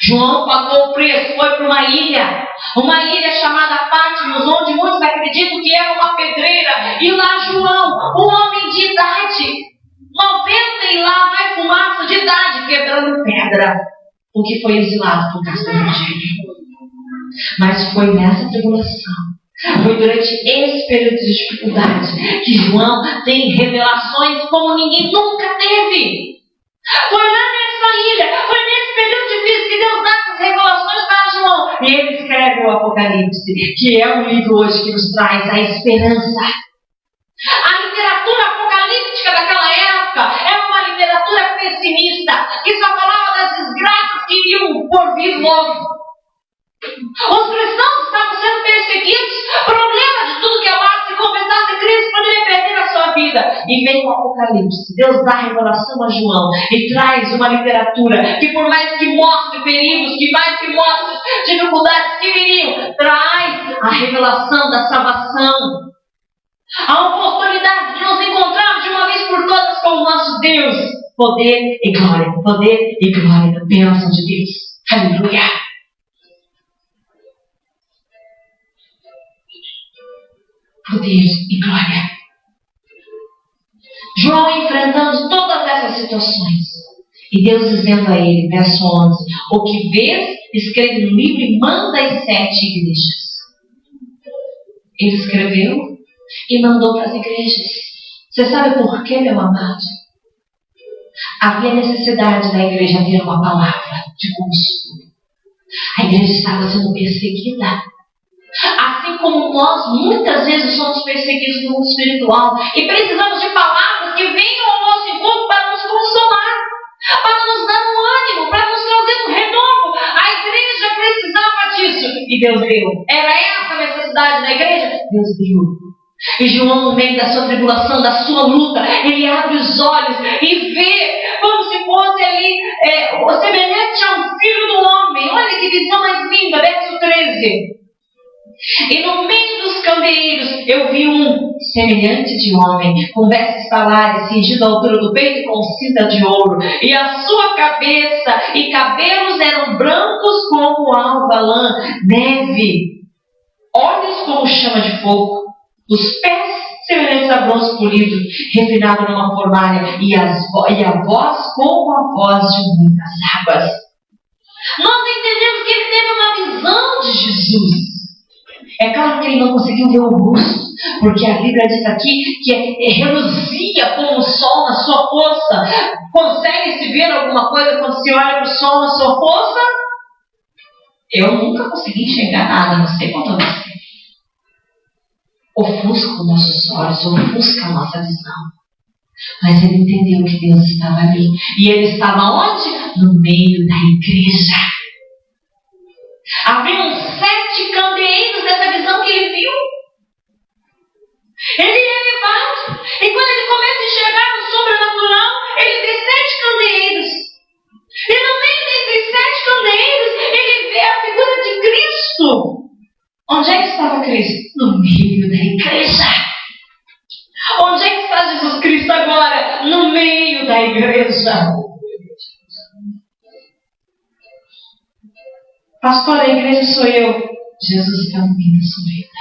João pagou o preço, foi para uma ilha chamada Patmos, onde muitos acreditam que era uma pedreira. E lá João, um homem de idade, 90 e lá vai fumaça de idade, quebrando pedra, porque foi exilado por causa do Evangelho. Mas foi nessa tribulação, foi durante esse período de dificuldade, que João tem revelações como ninguém nunca teve. Foi lá nessa ilha, foi nesse período difícil que Deus dá essas revelações para João. E ele escreve o Apocalipse, que é um livro hoje que nos traz a esperança. A literatura apocalíptica daquela época era uma literatura pessimista, que só falava das desgraças que iriam por vir logo. Os cristãos estavam sendo perseguidos. Problema de tudo que é mal, se confessasse Cristo, poderia perder a sua vida. E vem o Apocalipse. Deus dá a revelação a João e traz uma literatura que, por mais que mostre perigos, que mais que mostre dificuldades que viriam, traz a revelação da salvação. A oportunidade de nos encontrarmos de uma vez por todas com o nosso Deus. Poder e glória, bênção de Deus. Aleluia. poder e glória. João enfrentando todas essas situações. E Deus dizendo a ele, verso 11: o que vês, escreve no livro e manda às 7 igrejas. Ele escreveu e mandou para as igrejas. Você sabe por quê, meu amado? Havia necessidade da igreja ter uma palavra de consolo. A igreja estava sendo perseguida. Assim como nós muitas vezes somos perseguidos no mundo espiritual e precisamos de palavras que venham ao nosso encontro para nos consolar, para nos dar um ânimo, para nos trazer um renovo. A igreja precisava disso e Deus deu. Era essa a necessidade da igreja? Deus deu. E João, no meio da sua tribulação, da sua luta, ele abre os olhos e vê como se fosse ali semelhante a um filho do homem. Olha que visão mais linda, verso 13. E no meio dos candeeiros eu vi um semelhante de homem, com vestes talares, cingido à altura do peito e com cinta de ouro. E a sua cabeça e cabelos eram brancos como alva lã, neve, olhos como chama de fogo, os pés semelhantes a bronze polido, refinado numa fornalha, e a voz como a voz de muitas águas. Nós entendemos que ele teve uma visão de Jesus. É claro que ele não conseguiu ver o rosto, porque a Bíblia diz aqui que reluzia como o sol na sua força. Consegue-se ver alguma coisa quando se olha para o sol na sua força? Eu nunca consegui enxergar nada, não sei quanto a você. Ofusca os nossos olhos, ofusca a nossa visão. Mas ele entendeu que Deus estava ali. E ele estava onde? No meio da igreja. Haviam 7 candeeiros dessa visão que ele viu. Ele é levado. E quando ele começa a enxergar no sobrenatural, ele vê 7 candeeiros. E no meio desses 7 candeeiros, ele vê a figura de Cristo. Onde é que estava Cristo? No meio da igreja. Onde é que está Jesus Cristo agora? No meio da igreja. Pastor, a igreja sou eu. Jesus está no meio da sua vida.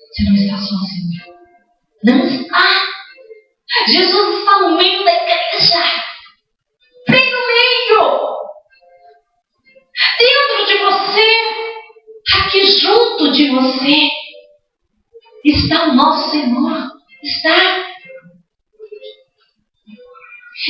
Você não está sozinho. Não está. Jesus está no meio da igreja. Bem no meio. Dentro de você. Aqui junto de você. Está o nosso Senhor. Está.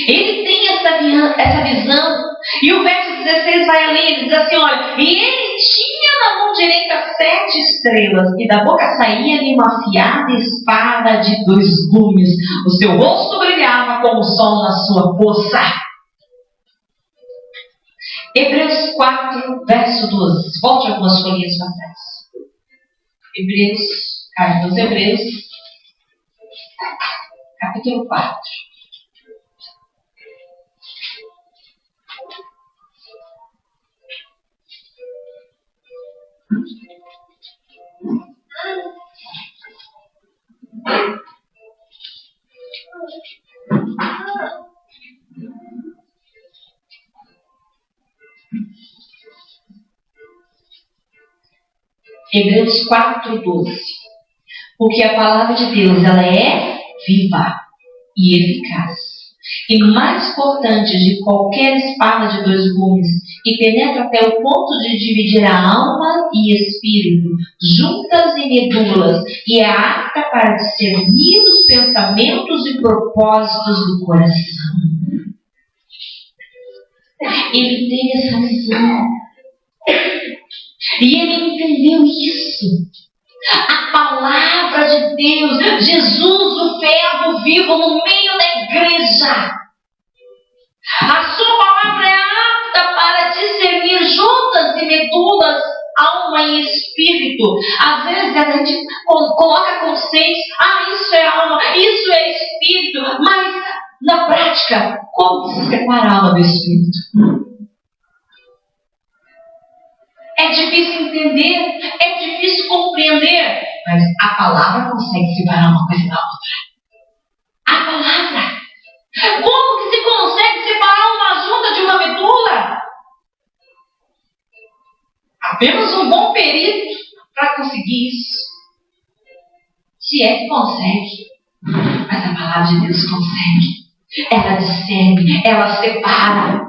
Ele tem essa visão. E o verso 16 vai além. Ele diz assim, olha. E ele tinha na mão direita 7 estrelas. E da boca saía-lhe uma afiada espada de 2 gumes. O seu rosto brilhava como o sol na sua força. Hebreus 4, verso 12. Volte algumas folhinhas para trás. Carta aos Hebreus, capítulo 4. Hebreus 4, 12. Porque a palavra de Deus, ela é viva e eficaz, e mais cortante de qualquer espada de 2 gumes, e penetra até o ponto de dividir a alma e espírito, juntas e medulas, e é apta para discernir os pensamentos e propósitos do coração. Ele teve essa visão. E ele entendeu isso. A palavra de Deus, Jesus, o Verbo vivo no meio da igreja. A sua palavra é apta para discernir juntas e medulas, alma e espírito. Às vezes a gente coloca conceitos, isso é alma, isso é espírito, mas na prática, como se separa a alma do espírito? É difícil entender, é difícil compreender, mas a palavra consegue separar uma coisa da outra. A palavra. Como que se consegue separar uma junta de uma medula? Apenas um bom perito para conseguir isso. Se é que consegue. Mas a palavra de Deus consegue. Ela discerne, ela separa,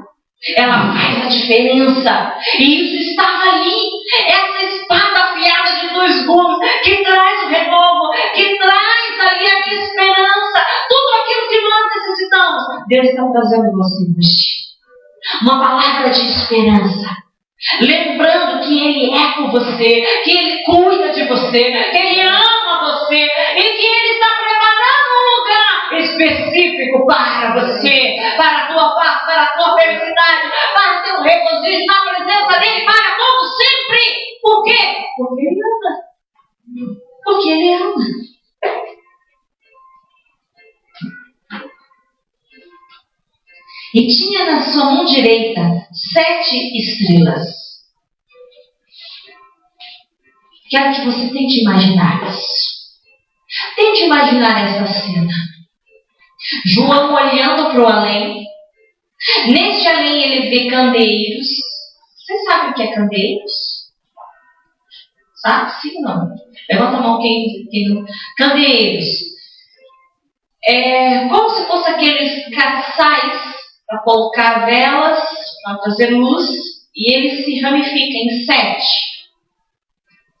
ela faz a diferença. E isso estava ali. Essa espada afiada de 2 gumes que traz o renovo, que traz ali a esperança. Tudo aquilo que nós necessitamos. Deus está trazendo você hoje. Uma palavra de esperança. Lembrando que Ele é por você, que Ele cuida de você, que Ele ama você e que Ele está preparando um lugar específico para você, para a tua paz, para a tua felicidade, para o teu regozijo na presença dEle para todo sempre. Por quê? Porque Ele ama. Porque Ele ama. E tinha na sua mão direita 7 estrelas. Quero que você tente imaginar isso. Tente imaginar essa cena. João olhando para o além. Neste além ele vê candeeiros. Vocês sabem o que é candeeiros? Sabe? Sim ou não? Levanta a mão quem não. Candeeiros. É como se fosse aqueles caçais para colocar velas, para fazer luz, e ele se ramifica em 7.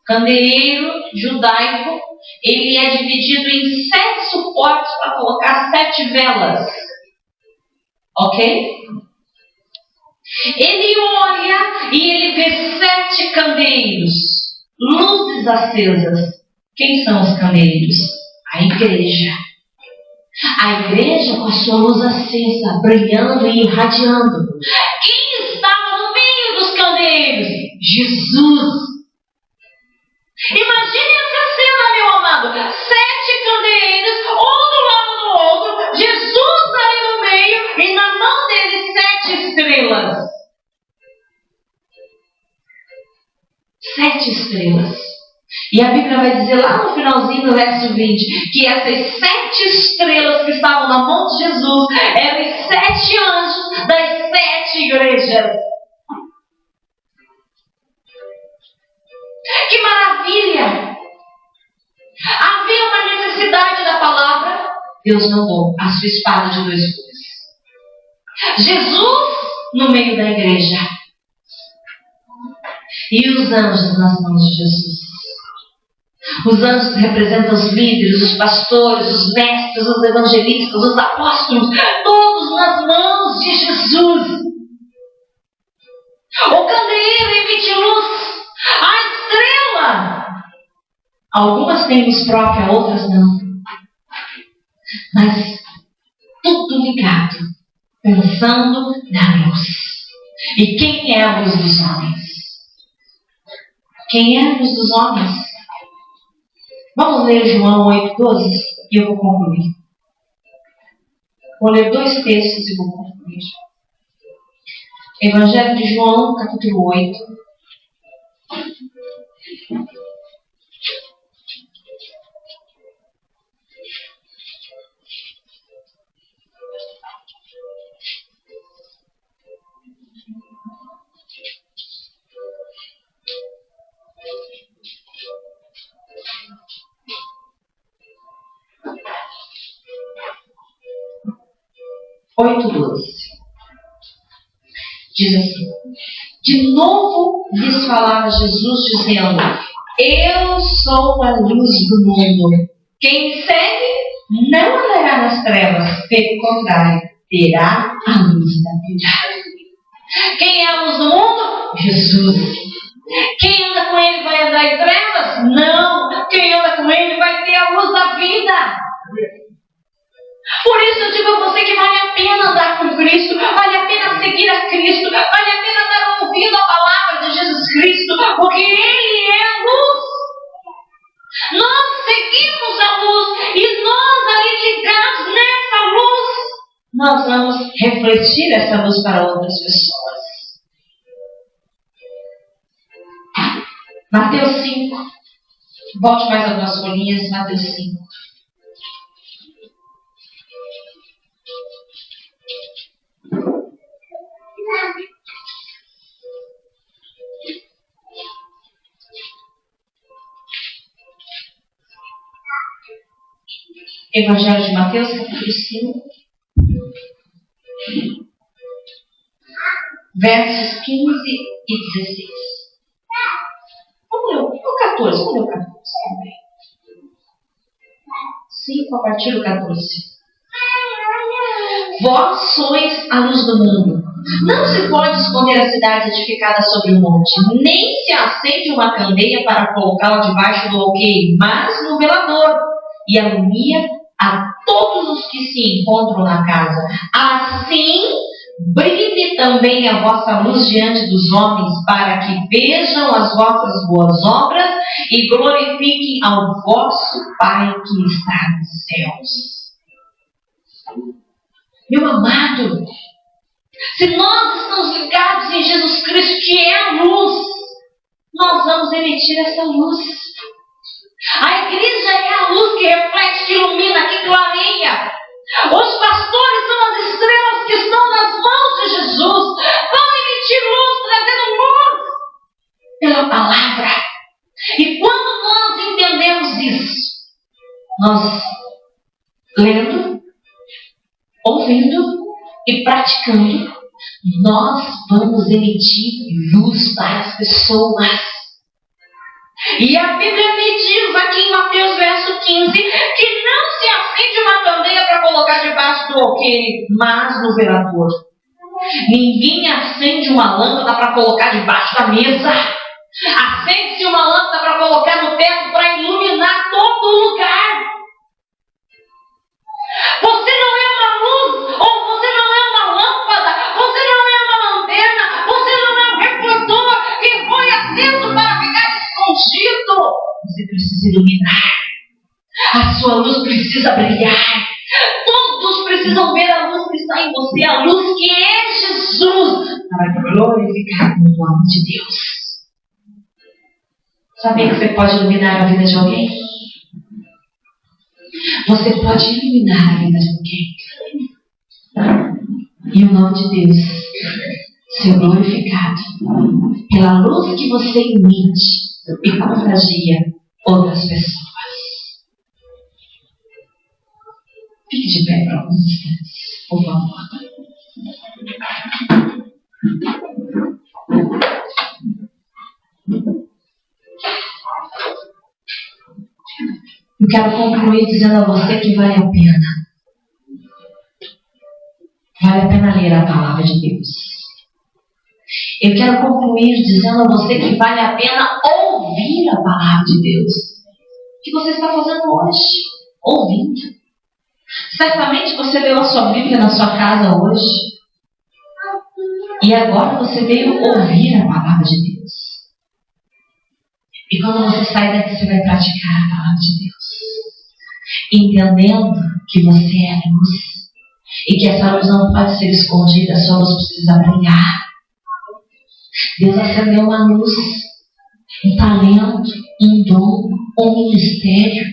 Candeeiro judaico, ele é dividido em 7 suportes para colocar 7 velas. Ok? Ele olha e ele vê 7 candeeiros, luzes acesas. Quem são os candeeiros? A igreja. A igreja com a sua luz acesa, brilhando e irradiando. Quem estava no meio dos candeeiros? Jesus. Imagine essa cena, meu amado. 7 candeeiros, um do lado do outro. Jesus ali no meio e na mão dele 7 estrelas. 7 estrelas. E a Bíblia vai dizer lá no finalzinho do verso 20 que essas 7 estrelas que estavam na mão de Jesus eram os 7 anjos das 7 igrejas. Que maravilha! Havia uma necessidade da palavra. Deus mandou a sua espada de 2 gumes. Jesus no meio da igreja. E os anjos nas mãos de Jesus. Os anjos representam os líderes, os pastores, os mestres, os evangelistas, os apóstolos, todos nas mãos de Jesus. O candeeiro emite luz, a estrela. Algumas têm luz própria, outras não. Mas tudo ligado, pensando na luz. E quem é a luz dos homens? Quem é a luz dos homens? Vamos ler João 8,12 e eu vou concluir. Vou ler 2 textos e vou concluir. Evangelho de João, capítulo 8. Diz assim: de novo lhes falava Jesus dizendo: eu sou a luz do mundo. Quem segue não andará nas trevas, pelo contrário, terá a luz da vida. Quem é a luz do mundo? Jesus. Quem anda com Ele vai andar em trevas? Não. Quem anda com Ele vai ter a luz da vida. Por isso eu digo a você que vale a pena andar com Cristo, vale a pena seguir a Cristo, vale a pena dar ouvido à palavra de Jesus Cristo, porque Ele é a luz. Nós seguimos a luz e nós ali ligados nessa luz, nós vamos refletir essa luz para outras pessoas. Mateus 5. Volte mais algumas folhinhas, Mateus 5. Evangelho de Mateus, capítulo 5, versos 15 e 16. Vamos ler o 14, vamos ler o 14 também. 5 a partir do 14. Vós sois a luz do mundo. Não se pode esconder a cidade edificada sobre o monte, nem se acende uma candeia para colocá-la debaixo do alqueire, mas no velador, e alumia a todos os que se encontram na casa. Assim, brilhe também a vossa luz diante dos homens, para que vejam as vossas boas obras e glorifiquem ao vosso Pai que está nos céus. Meu amado, se nós estamos ligados em Jesus Cristo, que é a luz, nós vamos emitir essa luz. A igreja é a luz que reflete, que ilumina, que clareia. Os pastores são as estrelas que estão nas mãos de Jesus. Vão emitir luz, trazendo luz pela palavra. E quando nós entendemos isso, nós lendo, ouvindo e praticando, nós vamos emitir luz para as pessoas. E a Bíblia me diz aqui em Mateus verso 15 que não se acende uma candeia para colocar debaixo do alqueire, mas no velador. Ninguém acende uma lâmpada para colocar debaixo da mesa. Acende-se uma lâmpada para colocar no teto para iluminar todo o lugar. Você não é uma luz, ou você não é uma lâmpada, você não é uma lanterna, você não é um refletor que foi aceso para ficar escondido. Você precisa iluminar. A sua luz precisa brilhar. Todos precisam ver a luz que está em você, a luz que é Jesus, para glorificar o nome de Deus. Sabia que você pode iluminar a vida de alguém? Você pode iluminar a vida de alguém. E o nome de Deus ser glorificado pela luz que você emite e contagia outras pessoas. Fique de pé por alguns instantes, por favor. Eu quero concluir dizendo a você que vale a pena. Vale a pena ler a palavra de Deus. Eu quero concluir dizendo a você que vale a pena ouvir a palavra de Deus. O que você está fazendo hoje? Ouvindo. Certamente você leu a sua Bíblia na sua casa hoje. E agora você veio ouvir a palavra de Deus. E quando você sai daqui, você vai praticar a palavra de Deus. Entendendo que você é luz. E que essa luz não pode ser escondida, a sua luz precisa brilhar. Deus acendeu uma luz, um talento, um dom, um ministério.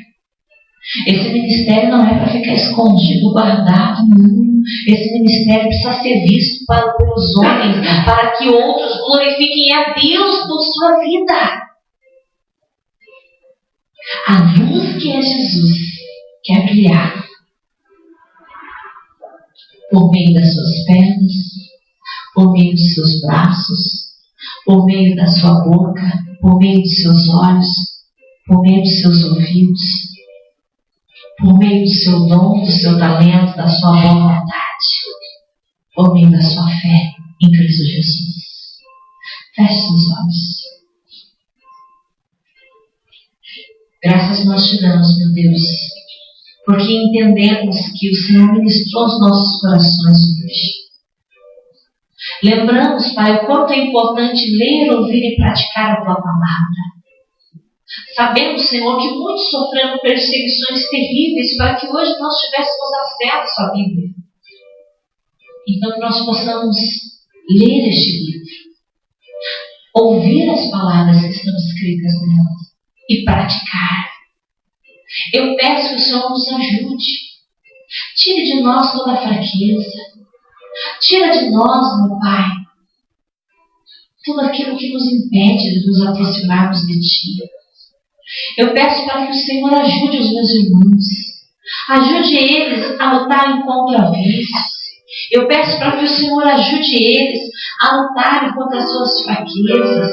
Esse ministério não é para ficar escondido, guardado, não. Esse ministério precisa ser visto pelos homens, para que outros glorifiquem a Deus por sua vida. A luz que é Jesus quer brilhar por meio das suas pernas, por meio dos seus braços, por meio da sua boca, por meio dos seus olhos, por meio dos seus ouvidos, por meio do seu dom, do seu talento, da sua boa vontade, por meio da sua fé em Cristo Jesus. Feche seus olhos. Graças nós te damos, meu Deus, porque entendemos que o Senhor ministrou os nossos corações hoje. Lembramos, Pai, o quanto é importante ler, ouvir e praticar a Tua palavra. Sabemos, Senhor, que muitos sofreram perseguições terríveis para que hoje nós tivéssemos acesso à Bíblia. Então que nós possamos ler este livro, ouvir as palavras que estão escritas nela e praticar. Eu peço que o Senhor nos ajude. Tire de nós toda a fraqueza. Tira de nós, meu Pai, tudo aquilo que nos impede de nos aproximarmos de Ti. Eu peço para que o Senhor ajude os meus irmãos Ajude eles a lutarem contra vícios. Eu peço para que o Senhor ajude eles a lutarem contra as suas fraquezas.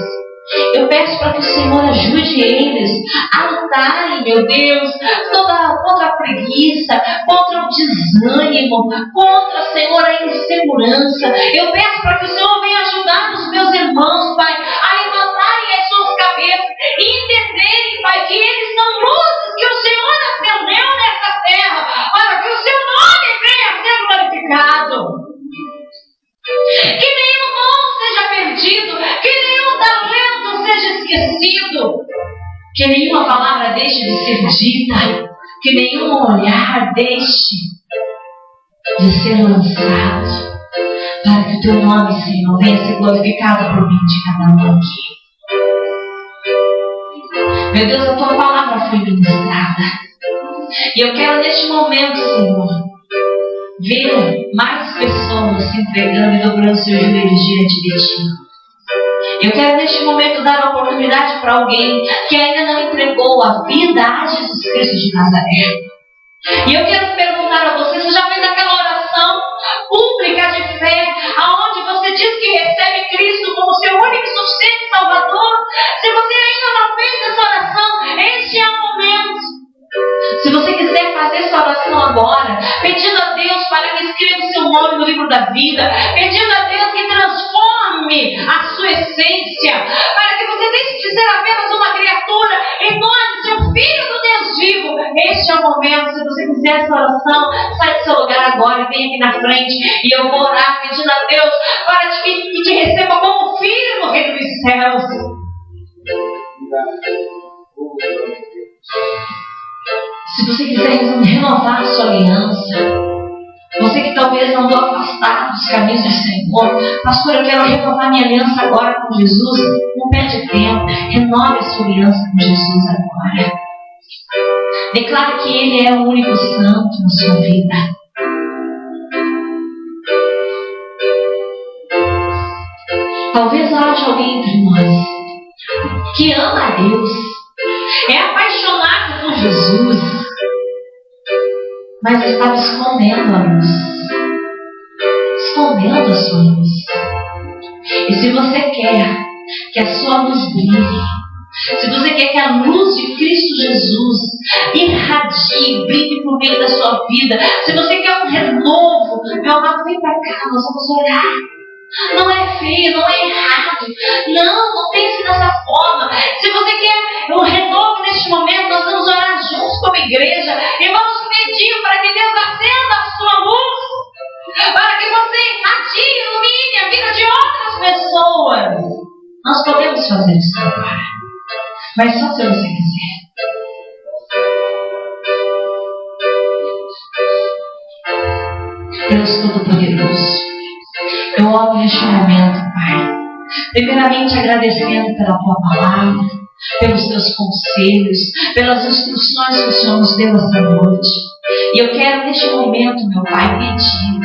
Eu peço para que o Senhor ajude eles a lutarem, meu Deus, contra a preguiça, contra o desânimo, contra, Senhor, a insegurança. Eu peço para que o Senhor venha ajudar os meus irmãos, Pai, a levantarem as suas cabeças e entenderem, Pai, que eles são luzes que o Senhor acendeu nessa terra, para que o seu nome venha a ser glorificado. Que nenhum dom seja perdido, que nenhum talento seja esquecido, que nenhuma palavra deixe de ser dita, que nenhum olhar deixe de ser lançado, para que o teu nome, Senhor, venha ser glorificado por mim de cada um aqui. Meu Deus, a tua palavra foi ministrada, e eu quero neste momento, Senhor, ver mais pessoas se entregando e dobrando seus joelhos diante de ti. Eu quero neste momento dar a oportunidade para alguém que ainda não entregou a vida a Jesus Cristo de Nazaré. E eu quero perguntar a você, você já fez aquela oração pública de fé, aonde você diz que recebe Cristo como seu único e suficiente Salvador? Se você ainda não fez essa oração, este é o momento. Se você quiser fazer essa oração agora, pedindo a Deus para que escreva o seu nome no livro da vida, pedindo a Deus que transforme a sua essência, para que você deixe de ser apenas uma criatura e torne seu filho do Deus vivo. Este é o momento. Se você quiser essa oração, sai do seu lugar agora e vem aqui na frente, e eu vou orar pedindo a Deus para que te receba como filho no reino dos céus. Se você quiser renovar a sua aliança, você que talvez andou afastado dos caminhos do Senhor, pastor, eu quero renovar minha aliança agora com Jesus. Não perde tempo, renove a sua aliança com Jesus agora. Declare que Ele é o único santo na sua vida. Talvez haja alguém entre nós que ama a Deus, é apaixonado por Jesus, mas estava escondendo a luz, escondendo a sua luz. E se você quer que a sua luz brilhe, se você quer que a luz de Cristo Jesus irradie, brilhe por meio da sua vida, se você quer um renovo, meu amado, vem para cá, nós vamos orar. Não é feio, não é errado. Não pense dessa forma. Se você quer um renovo neste momento, nós vamos orar juntos como igreja e vamos pedir para que Deus acenda a sua luz, para que você irradie, ilumine a vida de outras pessoas. Nós podemos fazer isso agora, mas só se você quiser. Deus Todo-Poderoso, eu oro neste momento, Pai, primeiramente agradecendo pela Tua palavra, pelos Teus conselhos, pelas instruções que o Senhor nos deu essa noite. E eu quero neste momento, meu Pai, pedir,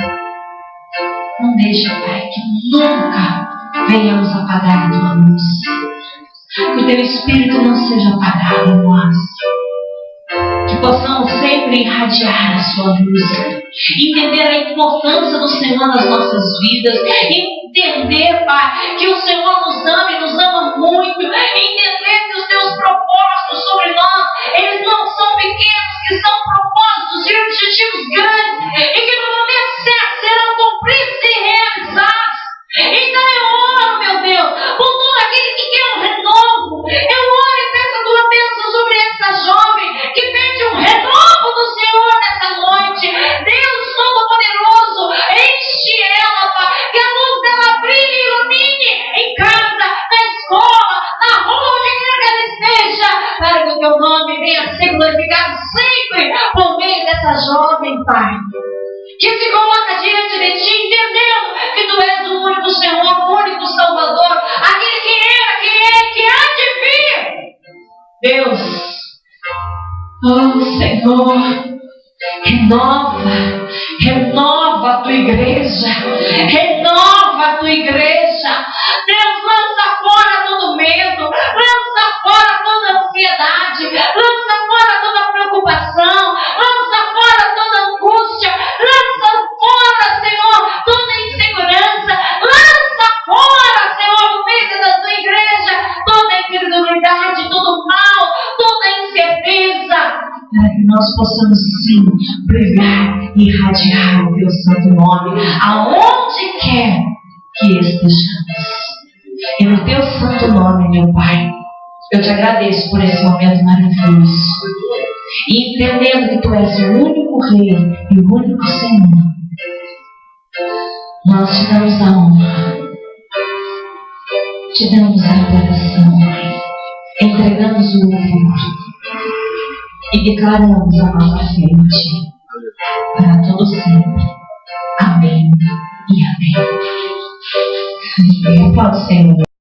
não deixe, Pai, que nunca venhamos apagar a Tua luz, que o Teu Espírito não seja apagado em nós, que possamos sempre irradiar a sua luz, entender a importância do Senhor nas nossas vidas, entender, Pai, que o Senhor nos ama e nos ama muito, entender que os Teus propósitos sobre nós, eles não são pequenos, que são propósitos e objetivos grandes, e que no momento certo serão cumpridos e realizados. Então eu oro, meu Deus, por todo aquele que quer um renovo. Eu oro e peço a Tua bênção sobre essa jovem que pede um renovo do Senhor nessa noite. Deus Todo-Poderoso, enche ela, Pai, que a luz dela brilhe e ilumine em casa, na escola, na rua, onde quer que ela esteja, para que o Teu nome venha a ser glorificado sempre por meio dessa jovem, Pai, que se coloca diante de Ti, entendendo que Tu és o único Senhor, o único Salvador, aquele que era, que é, que há de vir. Deus, oh Senhor, renova a Tua igreja, renova a Tua igreja. Deus, lança fora todo medo, lança fora toda ansiedade, lança fora toda preocupação, lança fora nós possamos sim brilhar e irradiar o teu santo nome, aonde quer que estejamos. E no teu santo nome, meu Pai, eu te agradeço por esse momento maravilhoso. E entendendo que tu és o único Rei e o único Senhor, nós te damos a honra, te damos a adoração, entregamos o louvor e declaramos a nossa fé em ti para todo sempre. Amém e amém. Aplausos, Senhor.